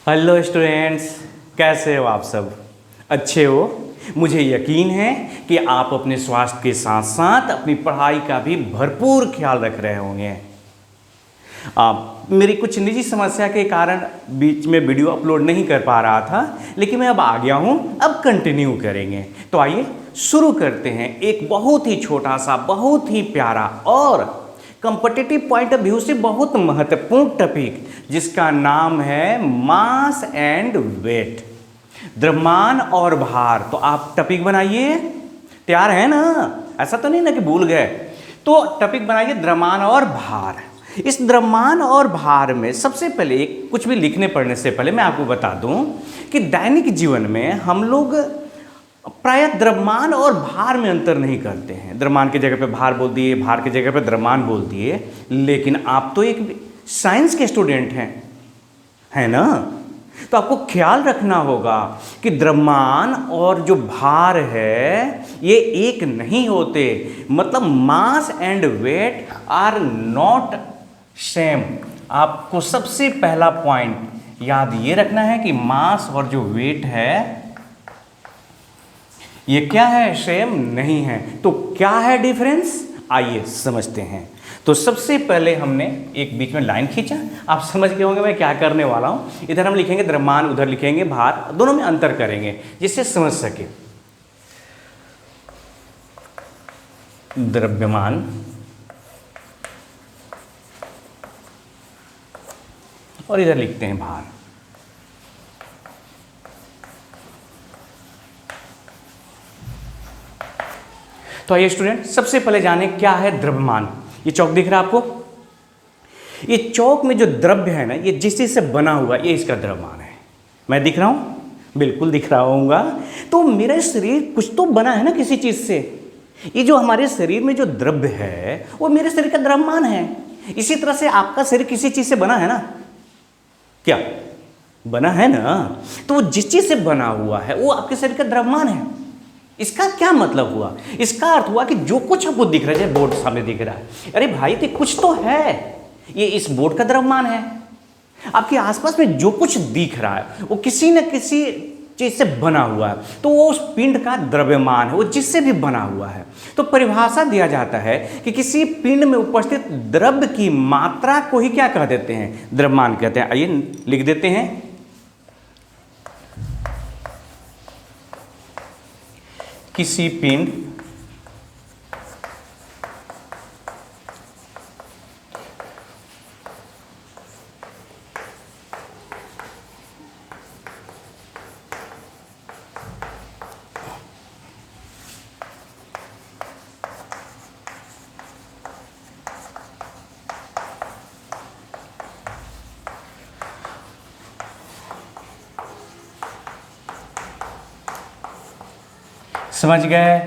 Hello students, कैसे हो आप सब? अच्छे हो? मुझे यकीन है कि आप अपने स्वास्थ्य के साथ साथ अपनी पढ़ाई का भी भरपूर ख्याल रख रहे होंगे। मेरी कुछ निजी समस्या के कारण बीच में वीडियो अपलोड नहीं कर पा रहा था, लेकिन मैं अब आ गया हूँ। अब कंटिन्यू करेंगे। तो आइए शुरू करते हैं। एक बहुत ही छोटा सा, बहुत ही प्यारा और कंपटीटिव पॉइंट ऑफ व्यू से बहुत महत्वपूर्ण टॉपिक, जिसका नाम है मास एंड वेट, द्रव्यमान और भार। तो आप टॉपिक बनाइए। तैयार है ना? ऐसा तो नहीं ना कि भूल गए? तो टॉपिक बनाइए द्रव्यमान और भार। इस द्रव्यमान और भार में सबसे पहले कुछ भी लिखने पढ़ने से पहले मैं आपको बता दूं कि दैनिक जीवन में हम लोग प्रायः द्रव्यमान और भार में अंतर नहीं करते हैं। द्रव्यमान की जगह पे भार बोल दिए, भार की जगह पे द्रव्यमान बोल दिए। लेकिन आप तो एक साइंस के स्टूडेंट हैं, है ना? तो आपको ख्याल रखना होगा कि द्रव्यमान और जो भार है ये एक नहीं होते। मतलब mass and weight are not same. आपको सबसे पहला पॉइंट याद ये रखना है कि मास और जो वेट है ये क्या है? सेम नहीं है। तो क्या है डिफरेंस? आइए समझते हैं। तो सबसे पहले हमने एक बीच में लाइन खींचा। आप समझ गए होंगे मैं क्या करने वाला हूं। इधर हम लिखेंगे द्रव्यमान, उधर लिखेंगे भार, दोनों में अंतर करेंगे जिससे समझ सके। द्रव्यमान और इधर लिखते हैं भार। तो आइए स्टूडेंट, सबसे पहले जाने क्या है द्रव्यमान। ये चौक दिख रहा है आपको? ये चौक में जो द्रव्य है ना, ये जिस चीज से बना हुआ, ये इसका द्रव्यमान है। मैं दिख रहा हूं? बिल्कुल दिख रहा होऊंगा। तो मेरा शरीर कुछ तो बना है ना किसी चीज से। ये जो हमारे शरीर में जो द्रव्य है वो मेरे शरीर का द्रव्यमान है। इसी तरह से आपका शरीर किसी चीज से बना है ना? क्या बना है ना? तो वो जिस चीज से बना हुआ है वो आपके शरीर का द्रव्यमान है। इसका क्या मतलब हुआ? इसका अर्थ हुआ कि जो कुछ आपको दिख रहा है, जैसे बोर्ड सामने दिख रहा है, अरे भाई तो कुछ तो है, ये इस बोर्ड का द्रव्यमान है। आपके आसपास में जो कुछ दिख रहा है वो किसी न किसी चीज से बना हुआ है, तो वो उस पिंड का द्रव्यमान है, वो जिससे भी बना हुआ है। तो परिभाषा दिया जाता है कि किसी पिंड में उपस्थित द्रव्य की मात्रा को ही क्या कह देते हैं? द्रव्यमान कहते हैं। आइए लिख देते हैं। किसी पिंड समझ गए?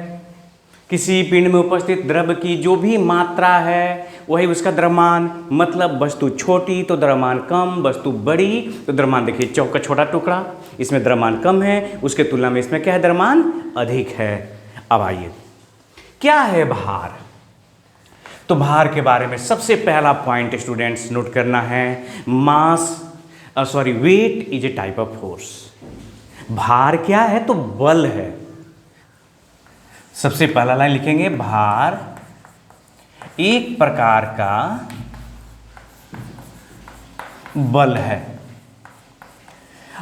किसी पिंड में उपस्थित द्रव्य की जो भी मात्रा है वही उसका द्रव्यमान। मतलब वस्तु छोटी तो द्रव्यमान कम, वस्तु बड़ी तो द्रव्यमान, देखिए चौक का छोटा टुकड़ा, इसमें द्रव्यमान कम है, उसके तुलना में इसमें क्या है? द्रव्यमान अधिक है। अब आइए, क्या है भार? तो भार के बारे में सबसे पहला पॉइंट स्टूडेंट्स नोट करना है, weight is a type of force. भार क्या है? तो बल है। सबसे पहला लाइन लिखेंगे, भार एक प्रकार का बल है।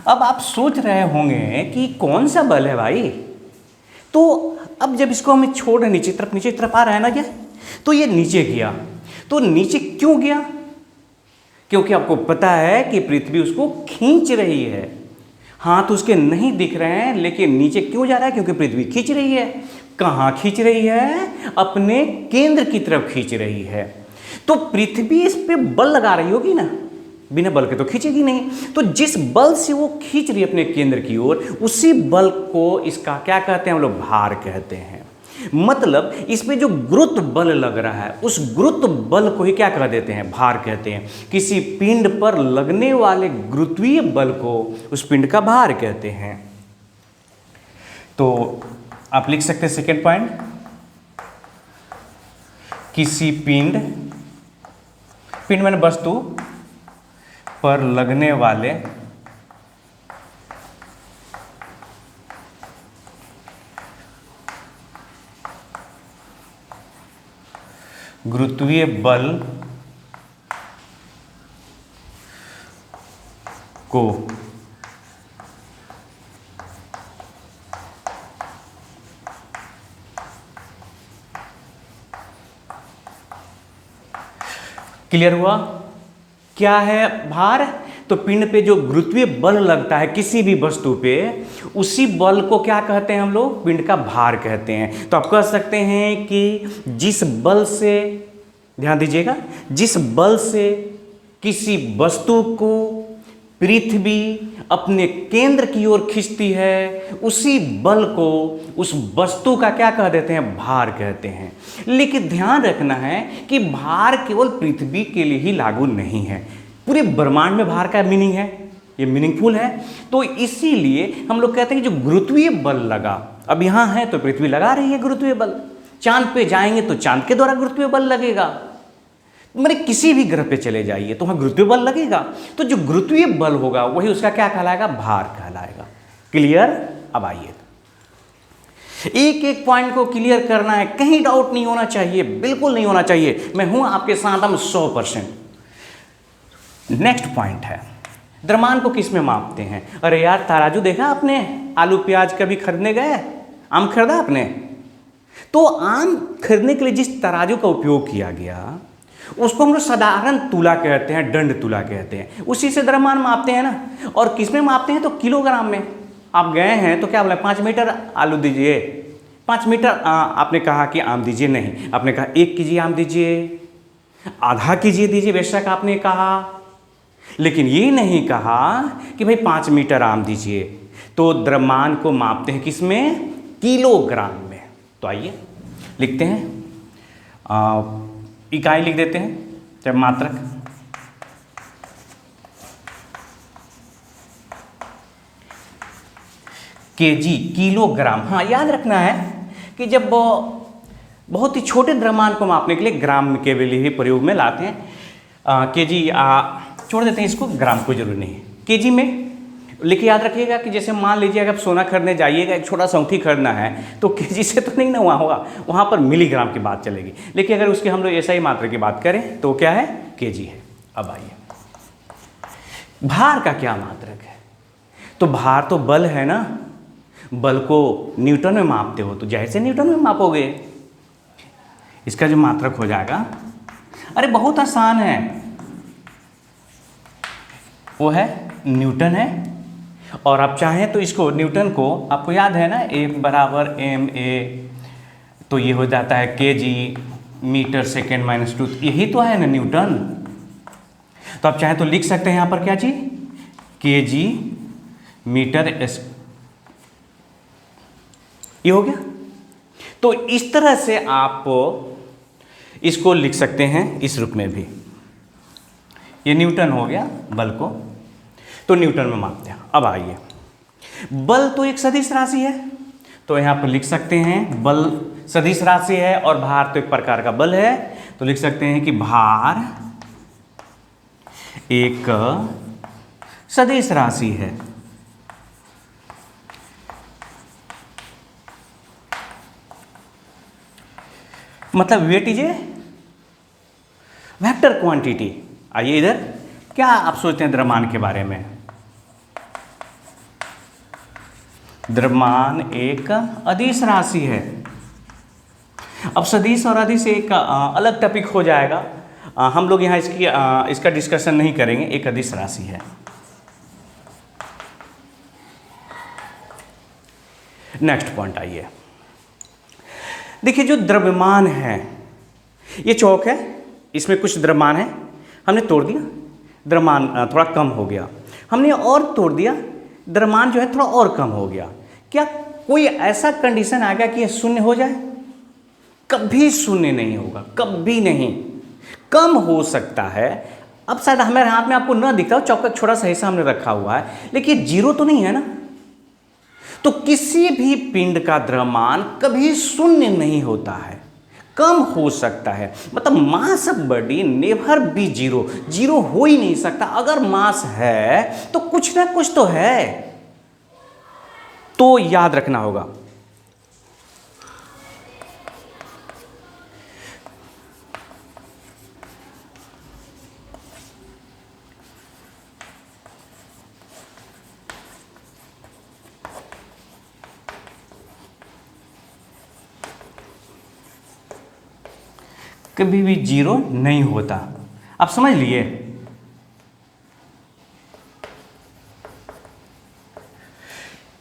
अब आप सोच रहे होंगे कि कौन सा बल है भाई? तो अब जब इसको हमें छोड़ नीचे तरफ आ रहा है ना, ये तो ये नीचे गया। तो नीचे क्यों गया? क्योंकि आपको पता है कि पृथ्वी उसको खींच रही है। हाथ उसके नहीं दिख रहे हैं, लेकिन नीचे क्यों जा रहा है? क्योंकि पृथ्वी खींच रही है। कहाँ खींच रही है? अपने केंद्र की तरफ खींच रही है। तो पृथ्वी इस पे बल लगा रही होगी ना, बिना बल के तो खींचेगी नहीं। तो जिस बल से वो खींच रही है अपने केंद्र की ओर, उसी बल को इसका क्या कहते हैं? हम लोग भार कहते हैं। मतलब इसमें जो गुरुत्व बल लग रहा है, उस गुरुत्व बल को ही क्या कह देते हैं? भार कहते हैं। किसी पिंड पर लगने वाले गुरुत्वीय बल को उस पिंड का भार कहते हैं। तो आप लिख सकते हैं सेकेंड पॉइंट, किसी पिंड मैंने वस्तु पर लगने वाले गुरुत्वीय बल को क्लियर हुआ? क्या है भार? तो पिंड पे जो गुरुत्वीय बल लगता है किसी भी वस्तु पे, उसी बल को क्या कहते हैं हम लोग? पिंड का भार कहते हैं। तो आप कह सकते हैं कि जिस बल से, ध्यान दीजिएगा, जिस बल से किसी वस्तु को पृथ्वी अपने केंद्र की ओर खींचती है, उसी बल को उस वस्तु का क्या कह देते हैं? भार कहते हैं। लेकिन ध्यान रखना है कि भार केवल पृथ्वी के लिए ही लागू नहीं है, पूरे ब्रह्मांड में भार का मीनिंग है, ये मीनिंगफुल है। तो इसीलिए हम लोग कहते हैं कि जो गुरुत्वीय बल लगा, अब यहाँ है तो पृथ्वी लगा रही है गुरुत्वीय बल, चांद पे जाएंगे तो चांद के द्वारा गुरुत्वीय बल लगेगा, मेरे किसी भी ग्रह पे चले जाइए तो वहाँ गुरुत्वीय बल लगेगा। तो जो गुरुत्वीय बल होगा वही उसका क्या कहलाएगा? भार कहलाएगा। क्लियर? अब आइए, एक एक पॉइंट को क्लियर करना है, कहीं डाउट नहीं होना चाहिए, बिल्कुल नहीं होना चाहिए। मैं हूं आपके साथ, हम 100%। नेक्स्ट पॉइंट है, द्रव्यमान को किस में मापते हैं? अरे यार, तराजू देखा आपने? आलू प्याज कभी खरीदने गए? आम खरीदा आपने? तो आम खरीदने के लिए जिस तराजू का उपयोग किया गया उसको हम लोग साधारण तुला कहते हैं, दंड तुला कहते हैं, उसी से द्रव्यमान मापते हैं ना। और किस में मापते हैं? तो किलोग्राम में। आप गए हैं तो क्या बोला? 5 मीटर आलू दीजिए, 5 मीटर आपने कहा कि आम दीजिए, नहीं, आपने कहा 1 केजी आम दीजिए, आधा केजी दीजिए, बेशक आपने कहा, लेकिन ये नहीं कहा कि भाई 5 मीटर आम दीजिए। तो द्रव्यमान को मापते हैं किसमें? किलोग्राम में। तो आइए लिखते हैं, इकाई लिख देते हैं, चाहे मात्रक। KG, kilogram. हाँ, याद रखना है कि जब बहुत ही छोटे द्रव्यमान को मापने के लिए ग्राम के लिए ही प्रयोग में लाते हैं। केजी छोड़ देते हैं इसको, ग्राम को जरूरी नहीं है। केजी में लिखे याद रखिएगा कि जैसे मान लीजिए अगर आप सोना खरीदने जाइएगा, एक छोटा सा अंगूठी खरीदना है तो केजी से तो नहीं ना हुआ होगा, वहाँ पर मिलीग्राम की बात चलेगी। लेकिन अगर उसके हम लोग ऐसा ही मात्रा की बात करें तो क्या है? केजी है। अब आइए, भार का क्या मात्रक है? तो भार तो बल है ना, बल को न्यूटन में मापते हो तो जैसे न्यूटन में मापोगे, इसका जो मात्रक हो जाएगा, अरे बहुत आसान है, वो है न्यूटन है। और आप चाहें तो इसको, न्यूटन को आपको याद है ना, एक बराबर ma, तो ये हो जाता है केजी मीटर सेकेंड माइनस 2, यही तो है ना न्यूटन। तो आप चाहें तो लिख सकते हैं यहाँ पर क्या चीज? केजी मीटर एस, ये हो गया। तो इस तरह से आप इसको लिख सकते हैं इस रूप में भी, ये न्यूटन हो गया बल को, तो न्यूटन में मापते हैं। अब आइए, बल तो एक सदिश राशि है, तो यहाँ पर लिख सकते हैं बल सदिश राशि है, और भार तो एक प्रकार का बल है, तो लिख सकते हैं कि भार एक सदिश राशि है। मतलब weight is a vector quantity. आइए इधर, क्या आप सोचते हैं द्रव्यमान के बारे में? द्रव्यमान एक अदिश राशि है। अब सदिश और अदिश एक अलग टॉपिक हो जाएगा, हम लोग यहाँ इसका डिस्कशन नहीं करेंगे, एक अदिश राशि है। नेक्स्ट पॉइंट आइए, देखिए जो द्रव्यमान है, ये चौक है, इसमें कुछ द्रव्यमान है, हमने तोड़ दिया, द्रव्यमान थोड़ा कम हो गया, हमने और तोड़ दिया, द्रव्यमान जो है थोड़ा और कम हो गया। क्या कोई ऐसा कंडीशन आ गया कि ये शून्य हो जाए? कभी शून्य नहीं होगा, कभी नहीं, कम हो सकता है। अब शायद हमारे हाथ में आपको न दिखता हो, चौका छोटा सा हिस्सा हमने रखा हुआ है, लेकिन जीरो तो नहीं है ना। तो किसी भी पिंड का द्रव्यमान कभी शून्य नहीं होता है, कम हो सकता है। मतलब mass of body never be zero, zero हो ही नहीं सकता। अगर मास है तो कुछ ना कुछ तो है, तो याद रखना होगा। कभी भी जीरो नहीं होता। आप समझ लिए?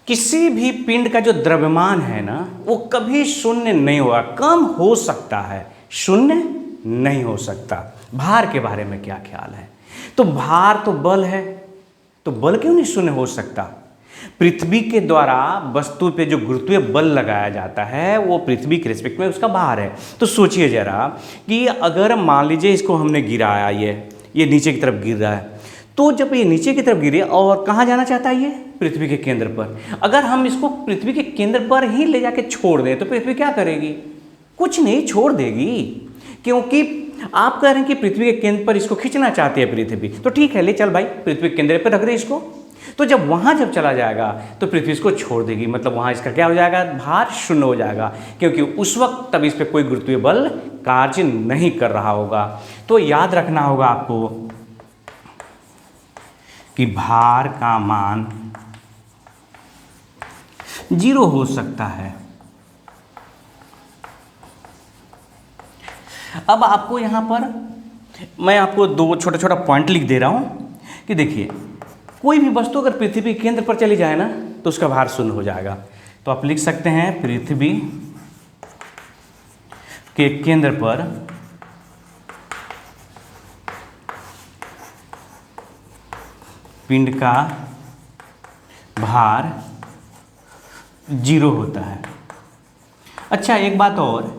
किसी भी पिंड का जो द्रव्यमान है ना, वो कभी शून्य नहीं होगा, कम हो सकता है, शून्य नहीं हो सकता। भार के बारे में क्या ख्याल है? तो भार तो बल है, तो बल क्यों नहीं शून्य हो सकता? पृथ्वी के द्वारा वस्तु पे जो गुरुत्वीय बल लगाया जाता है वो पृथ्वी के रिस्पेक्ट में उसका भार है। तो सोचिए जरा कि अगर मान लीजिए इसको हमने गिराया, ये नीचे की तरफ गिर रहा है, तो जब ये नीचे की तरफ गिरे और कहाँ जाना चाहता है, ये पृथ्वी के केंद्र पर। अगर हम इसको पृथ्वी के केंद्र पर ही ले जाके छोड़ दें तो पृथ्वी क्या करेगी? कुछ नहीं, छोड़ देगी, क्योंकि आप कह रहे हैं कि पृथ्वी के केंद्र पर इसको खींचना चाहती है पृथ्वी। तो ठीक है, ले चल भाई, पृथ्वी के केंद्र पर रख दे इसको। तो जब वहाँ जब चला जाएगा तो पृथ्वी इसको छोड़ देगी, मतलब वहाँ इसका क्या हो जाएगा? भार शून्य हो जाएगा, क्योंकि उस वक्त तब इस पर कोई गुरुत्वीय बल कार्य नहीं कर रहा होगा। तो याद रखना होगा आपको कि भार का मान जीरो हो सकता है। अब आपको यहां पर मैं आपको दो छोटा छोटा पॉइंट लिख दे रहा हूं कि देखिए, कोई भी वस्तु अगर पृथ्वी के केंद्र पर चली जाए ना तो उसका भार शून्य हो जाएगा। तो आप लिख सकते हैं पृथ्वी के केंद्र पर पिंड का भार जीरो होता है। अच्छा, एक बात और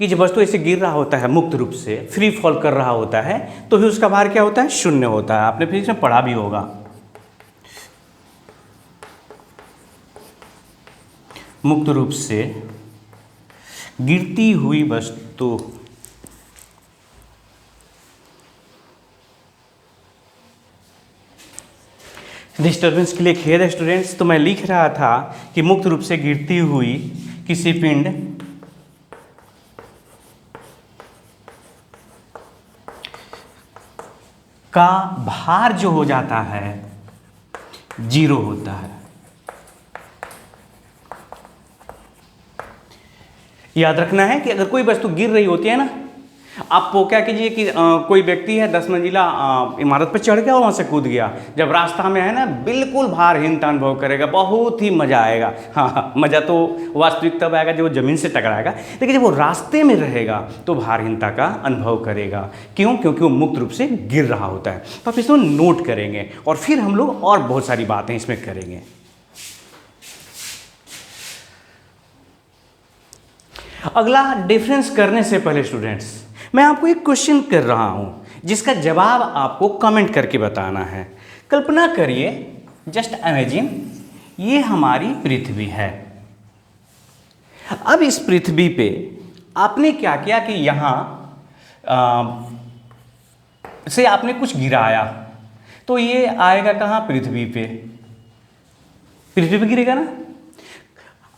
कि जब वस्तु ऐसे गिर रहा होता है, मुक्त रूप से फ्री फॉल कर रहा होता है, तो भी उसका भार क्या होता है? शून्य होता है। आपने फिजिक्स में पढ़ा भी होगा। मुक्त रूप से गिरती हुई वस्तु डिस्टर्बेंस के लिए खेद है स्टूडेंट्स। तो मैं लिख रहा था कि मुक्त रूप से गिरती हुई किसी पिंड का भार जो हो जाता है जीरो होता है। याद रखना है कि अगर कोई वस्तु गिर रही होती है ना, आप वो क्या कीजिए कि कोई व्यक्ति है 10 मंजिला इमारत पर चढ़ गया और वहाँ से कूद गया, जब रास्ता में है ना बिल्कुल भारहीनता अनुभव करेगा, बहुत ही मज़ा आएगा। हाँ, मज़ा तो वास्तविक तब आएगा जब वो ज़मीन से टकराएगा, लेकिन जब वो रास्ते में रहेगा तो भारहीनता का अनुभव करेगा। क्यों? क्योंकि वो मुक्त रूप से गिर रहा होता है। तो आप इसको नोट करेंगे और फिर हम लोग और बहुत सारी बातें इसमें करेंगे। अगला, डिफरेंस करने से पहले स्टूडेंट्स मैं आपको एक क्वेश्चन कर रहा हूं जिसका जवाब आपको कमेंट करके बताना है। कल्पना करिए, जस्ट इमेजिन, ये हमारी पृथ्वी है। अब इस पृथ्वी पे आपने क्या किया कि यहां से आपने कुछ गिराया, तो ये आएगा कहां? पृथ्वी पे। पृथ्वी पे गिरेगा ना।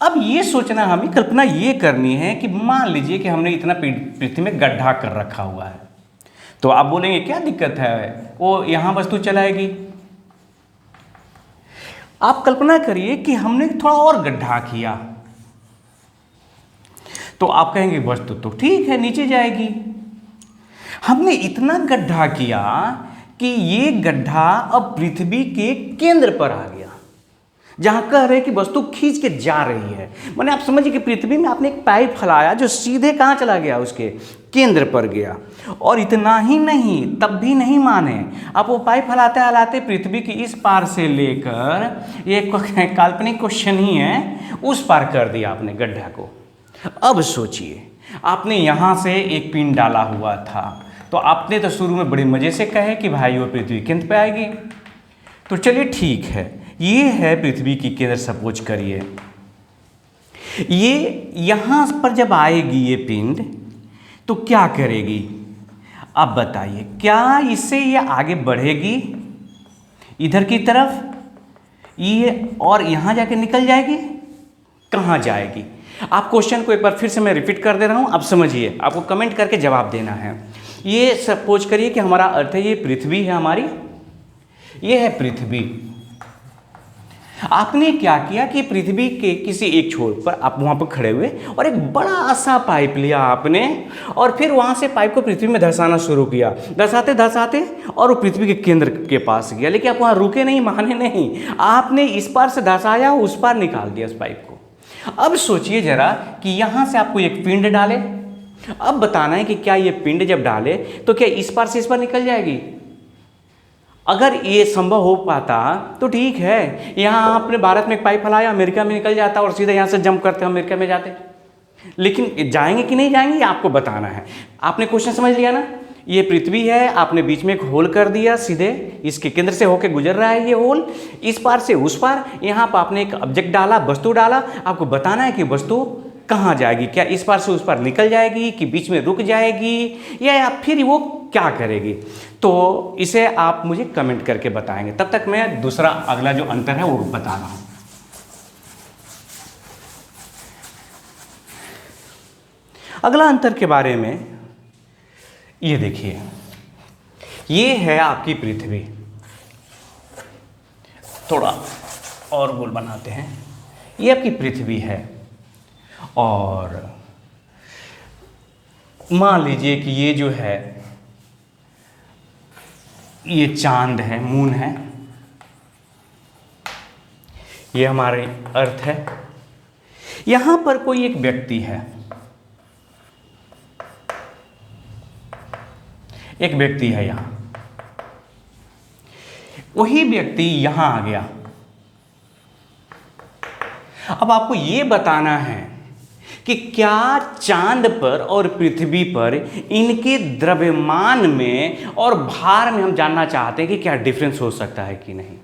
अब ये सोचना, हमें कल्पना ये करनी है कि मान लीजिए कि हमने इतना पृथ्वी में गड्ढा कर रखा हुआ है, तो आप बोलेंगे क्या दिक्कत है, वो यहां वस्तु चलाएगी। आप कल्पना करिए कि हमने थोड़ा और गड्ढा किया, तो आप कहेंगे वस्तु तो ठीक है, नीचे जाएगी। हमने इतना गड्ढा किया कि ये गड्ढा अब पृथ्वी के केंद्र पर आ गया, जहां कह रहे हैं कि वस्तु खींच के जा रही है। माने आप समझिए कि पृथ्वी में आपने एक पाइप फैलाया जो सीधे कहां चला गया? उसके केंद्र पर गया। और इतना ही नहीं, तब भी नहीं माने, आप वो पाइप फैलाते फैलाते पृथ्वी की इस पार से लेकर, ये काल्पनिक क्वेश्चन ही है, उस पार कर दिया आपने गड्ढा को। अब सोचिए, आपने यहां से एक पिन डाला हुआ था, तो आपने तो शुरू में बड़े मजे से कहे कि भाई वो पृथ्वी केंद्र पे आएगी। तो चलिए ठीक है, ये है पृथ्वी की केंद्र, सपोज करिए। ये यहां पर जब आएगी ये पिंड, तो क्या करेगी? अब बताइए, क्या इससे ये आगे बढ़ेगी इधर की तरफ, ये और यहां जाके निकल जाएगी? कहां जाएगी? आप क्वेश्चन को एक बार फिर से मैं रिपीट कर दे रहा हूं, आप समझिए, आपको कमेंट करके जवाब देना है। ये सपोज करिए कि हमारा अर्थ है, ये पृथ्वी है हमारी, ये है पृथ्वी। आपने क्या किया कि पृथ्वी के किसी एक छोर पर आप वहाँ पर खड़े हुए और एक बड़ा सा पाइप लिया आपने, और फिर वहाँ से पाइप को पृथ्वी में धंसाना शुरू किया, धंसाते धंसाते और वो पृथ्वी के केंद्र के पास गया। लेकिन आप वहाँ रुके नहीं, माने नहीं, आपने इस पार से धंसाया, उस पार निकाल दिया उस पाइप को। अब सोचिए जरा कि यहाँ से आपको एक पिंड डाले, अब बताना है कि क्या ये पिंड जब डाले तो क्या इस पार से इस पार निकल जाएगी। अगर ये संभव हो पाता तो ठीक है, यहाँ आपने भारत में एक पाइप फैलाया, अमेरिका में निकल जाता और सीधे यहाँ से जंप करते अमेरिका में जाते। लेकिन जाएंगे कि नहीं जाएंगे, आपको बताना है। आपने क्वेश्चन समझ लिया ना, ये पृथ्वी है, आपने बीच में एक होल कर दिया, सीधे इसके केंद्र से होकर गुजर रहा है ये होल, इस पार से उस पार। यहाँ पर आपने एक ऑब्जेक्ट डाला, वस्तु डाला, आपको बताना है कि वस्तु कहाँ जाएगी, क्या इस पार से उस पार निकल जाएगी कि बीच में रुक जाएगी, या फिर वो क्या करेगी। तो इसे आप मुझे कमेंट करके बताएंगे। तब तक मैं दूसरा अगला जो अंतर है वो बता रहा हूँ। अगला अंतर के बारे में ये देखिए, ये है आपकी पृथ्वी। थोड़ा और गोल बनाते हैं। ये आपकी पृथ्वी है और मान लीजिए कि ये जो है ये चांद है, मून है, ये हमारे अर्थ है। यहां पर कोई एक व्यक्ति है, एक व्यक्ति है यहां, वही व्यक्ति यहां आ गया। अब आपको ये बताना है कि क्या चांद पर और पृथ्वी पर इनके द्रव्यमान में और भार में हम जानना चाहते हैं कि क्या डिफरेंस हो सकता है कि नहीं।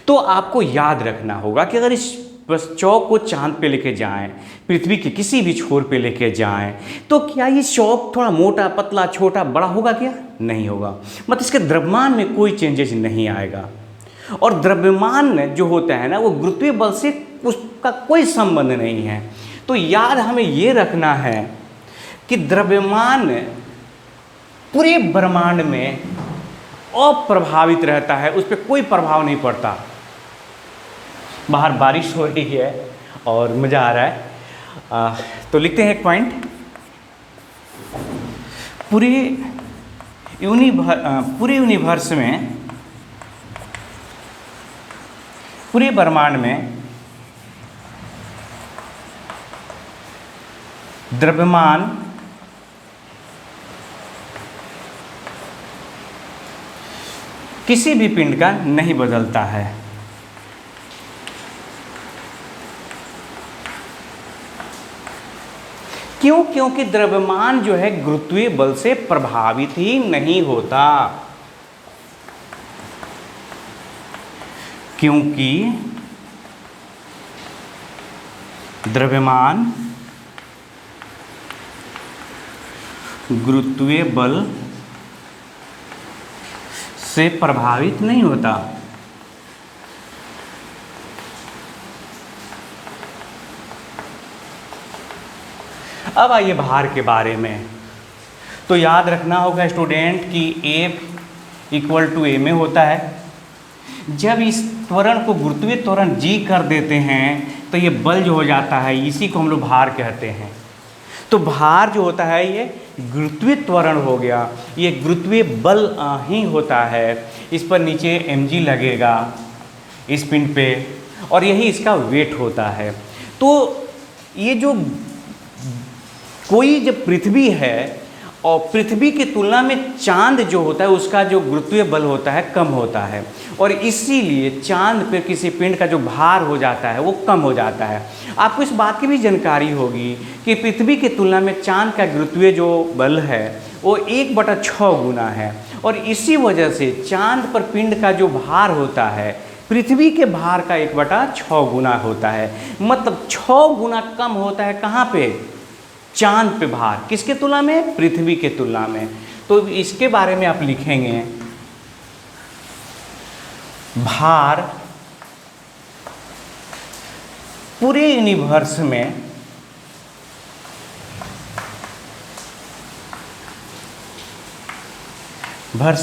तो आपको याद रखना होगा कि अगर इस चौक को चांद पे लेके जाएं, पृथ्वी के किसी भी छोर पे लेके जाएं, तो क्या ये चौक थोड़ा मोटा, पतला, छोटा, बड़ा होगा क्या? नहीं होगा। मतलब इसके द्रव्यमान में कोई चेंजेस नहीं आएगा। और द्रव्यमान जो होता है ना, वो गुरुत्वीय बल से उसका कोई संबंध नहीं है। तो याद हमें ये रखना है कि द्रव्यमान पूरे ब्रह्मांड में अप्रभावित रहता है, उस पर कोई प्रभाव नहीं पड़ता। बाहर बारिश हो रही है और मज़ा आ रहा है। तो लिखते हैं एक पॉइंट, पूरे यूनिवर्स में, पूरे ब्रह्मांड में द्रव्यमान किसी भी पिंड का नहीं बदलता है। क्यों? क्योंकि द्रव्यमान जो है गुरुत्वीय बल से प्रभावित ही नहीं होता। क्योंकि द्रव्यमान गुरुत्वीय बल से प्रभावित नहीं होता। अब आइए भार के बारे में। तो याद रखना होगा स्टूडेंट कि F इक्वल टू m होता है। जब इस त्वरण को गुरुत्वीय त्वरण g कर देते हैं तो ये बल जो हो जाता है, इसी को हम लोग भार कहते हैं। तो भार जो होता है ये गुरुत्वीय त्वरण हो गया, ये गुरुत्वीय बल ही होता है। इस पर नीचे mg लगेगा इस पिंड पे, और यही इसका वेट होता है। तो ये जो कोई जब पृथ्वी है और पृथ्वी की तुलना में चांद जो होता है उसका जो गुरुत्वीय बल होता है कम होता है, और इसीलिए चांद पर किसी पिंड का जो भार हो जाता है वो कम हो जाता है। आपको इस बात की भी जानकारी होगी कि पृथ्वी की तुलना में चांद का गुरुत्वीय जो बल है वो 1/6 गुना है, और इसी वजह से चांद पर पिंड का जो भार होता है पृथ्वी के भार का 1/6 गुना होता है। मतलब 6 गुना कम होता है। कहाँ पे? चांद पे भार। किसके तुलना में? पृथ्वी के तुलना में। तो इसके बारे में आप लिखेंगे, भार पूरे यूनिवर्स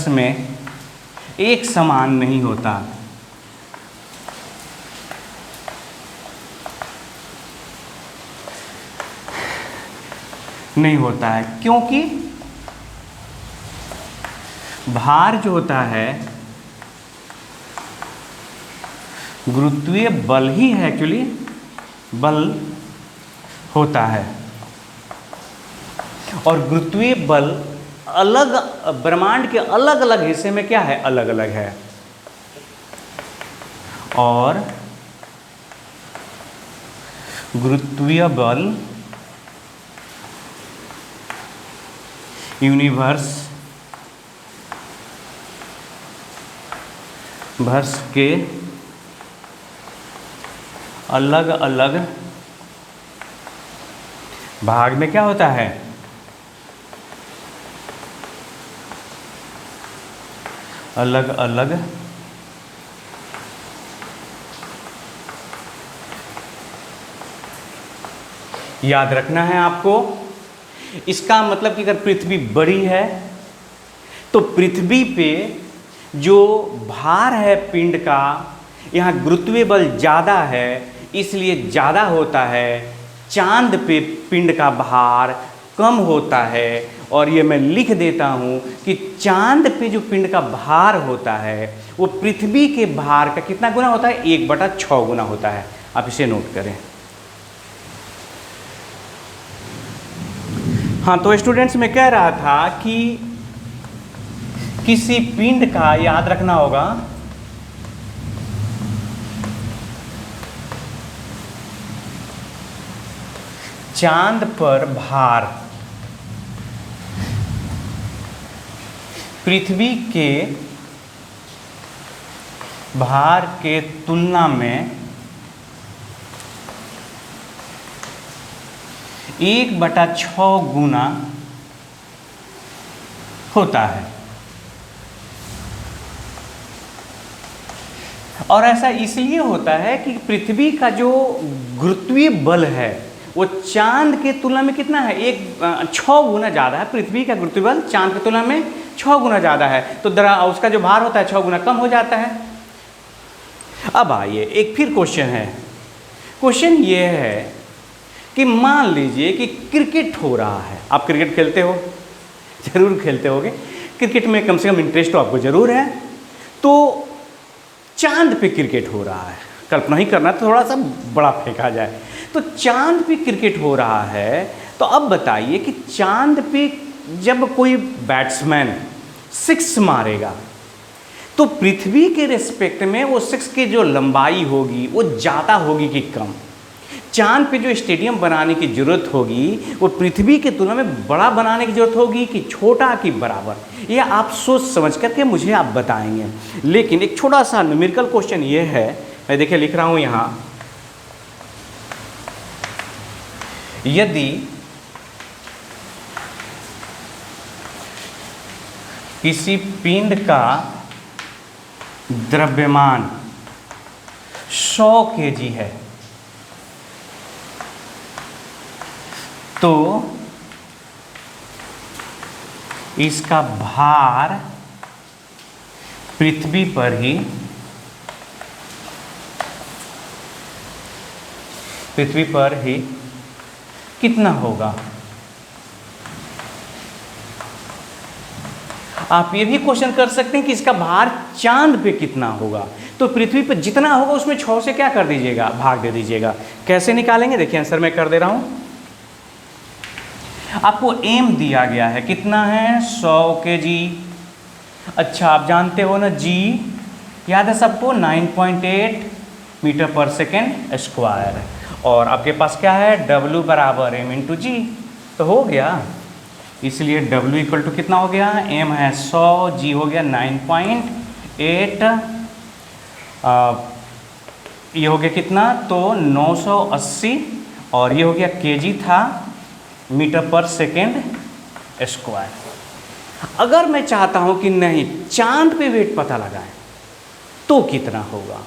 में एक समान नहीं होता। नहीं होता है, क्योंकि भार जो होता है गुरुत्वीय बल ही है, एक्चुअली बल होता है। और गुरुत्वीय बल अलग ब्रह्मांड के अलग अलग हिस्से में क्या है, अलग अलग है। और गुरुत्वीय बल यूनिवर्स के अलग अलग भाग में क्या होता है, अलग अलग याद रखना है आपको। इसका मतलब कि अगर पृथ्वी बड़ी है तो पृथ्वी पे जो भार है पिंड का, यहाँ गुरुत्वीय बल ज़्यादा है इसलिए ज़्यादा होता है। चांद पे पिंड का भार कम होता है। और ये मैं लिख देता हूँ कि चांद पे जो पिंड का भार होता है वो पृथ्वी के भार का कितना गुना होता है, 1/6 गुना होता है। आप इसे नोट करें। हाँ, तो स्टूडेंट्स मैं कह रहा था कि किसी पिंड का याद रखना होगा चांद पर भार पृथ्वी के भार के तुलना में 1/6 गुना होता है। और ऐसा इसलिए होता है कि पृथ्वी का जो गुरुत्वीय बल है वो चांद के तुलना में कितना है, 6 गुना ज़्यादा है। पृथ्वी का गुरुत्वीय बल चांद की तुलना में 6 गुना ज़्यादा है, तो उसका जो भार होता है 6 गुना कम हो जाता है। अब आइए एक फिर क्वेश्चन है। क्वेश्चन ये है कि मान लीजिए कि क्रिकेट हो रहा है। आप क्रिकेट खेलते हो, जरूर खेलते होगे। क्रिकेट में कम से कम इंटरेस्ट तो आपको ज़रूर है। तो चांद पे क्रिकेट हो रहा है, कल्पना ही करना तो थोड़ा सा बड़ा फेंका जाए। तो चांद पे क्रिकेट हो रहा है, तो अब बताइए कि चांद पे जब कोई बैट्समैन 6 मारेगा तो पृथ्वी के रिस्पेक्ट में वो 6 की जो लंबाई होगी वो ज़्यादा होगी कि कम। चांद पे जो स्टेडियम बनाने की ज़रूरत होगी वो पृथ्वी की तुलना में बड़ा बनाने की ज़रूरत होगी कि छोटा कि बराबर, ये आप सोच समझ करके मुझे आप बताएंगे। लेकिन एक छोटा सा न्यूमेरिकल क्वेश्चन ये है, मैं देखिए लिख रहा हूँ यहाँ। यदि किसी पिंड का द्रव्यमान 100 kg है तो इसका भार पृथ्वी पर ही कितना होगा। आप ये भी क्वेश्चन कर सकते हैं कि इसका भार चांद पे कितना होगा। तो पृथ्वी पर जितना होगा उसमें 6 से क्या कर दीजिएगा, भाग दे दीजिएगा। कैसे निकालेंगे, देखिए आंसर मैं कर दे रहा हूं। आपको एम दिया गया है, कितना है 100 kg। अच्छा, आप जानते हो ना जी, याद है सबको, 9.8 मीटर पर सेकेंड स्क्वायर। और आपके पास क्या है, W बराबर m इंटू जी, तो हो गया। इसलिए W इक्वल टू कितना हो गया, m है 100, G हो गया 9.8, ये हो गया कितना, तो 980, और ये हो गया kg था, मीटर पर सेकेंड स्क्वायर। अगर मैं चाहता हूं कि नहीं चांद पे वेट पता लगाएं तो कितना होगा,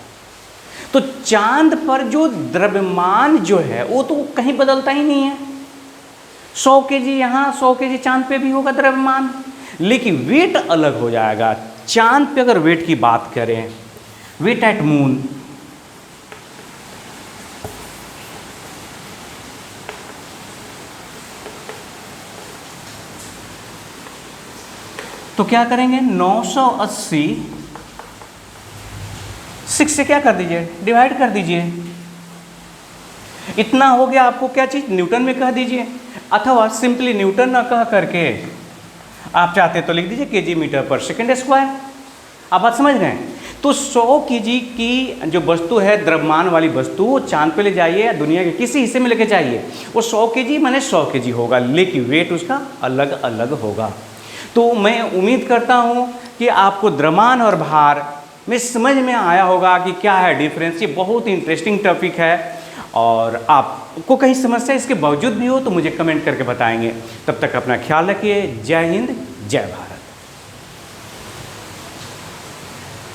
तो चांद पर जो द्रव्यमान जो है वो तो कहीं बदलता ही नहीं है। 100 kg यहाँ, 100 kg चांद पे भी होगा द्रव्यमान, लेकिन वेट अलग हो जाएगा। चांद पे अगर वेट की बात करें, वेट एट मून, तो क्या करेंगे, 980 6 से क्या कर दीजिए, डिवाइड कर दीजिए। इतना हो गया आपको क्या चीज, न्यूटन में कह दीजिए, अथवा सिंपली न्यूटन ना कह करके आप चाहते तो लिख दीजिए केजी मीटर पर सेकेंड स्क्वायर। आप बात समझ रहे हैं। तो 100 केजी की जो वस्तु है, द्रव्यमान वाली वस्तु, वो चांद पे ले जाइए या दुनिया के किसी हिस्से में लेके जाइए, वो 100 केजी माने 100 केजी होगा, लेकिन वेट उसका अलग अलग होगा। तो मैं उम्मीद करता हूँ कि आपको द्रव्यमान और भार में समझ में आया होगा कि क्या है डिफरेंस। ये बहुत ही इंटरेस्टिंग टॉपिक है, और आपको कहीं समस्या इसके बावजूद भी हो तो मुझे कमेंट करके बताएंगे। तब तक अपना ख्याल रखिए। जय हिंद, जय भारत।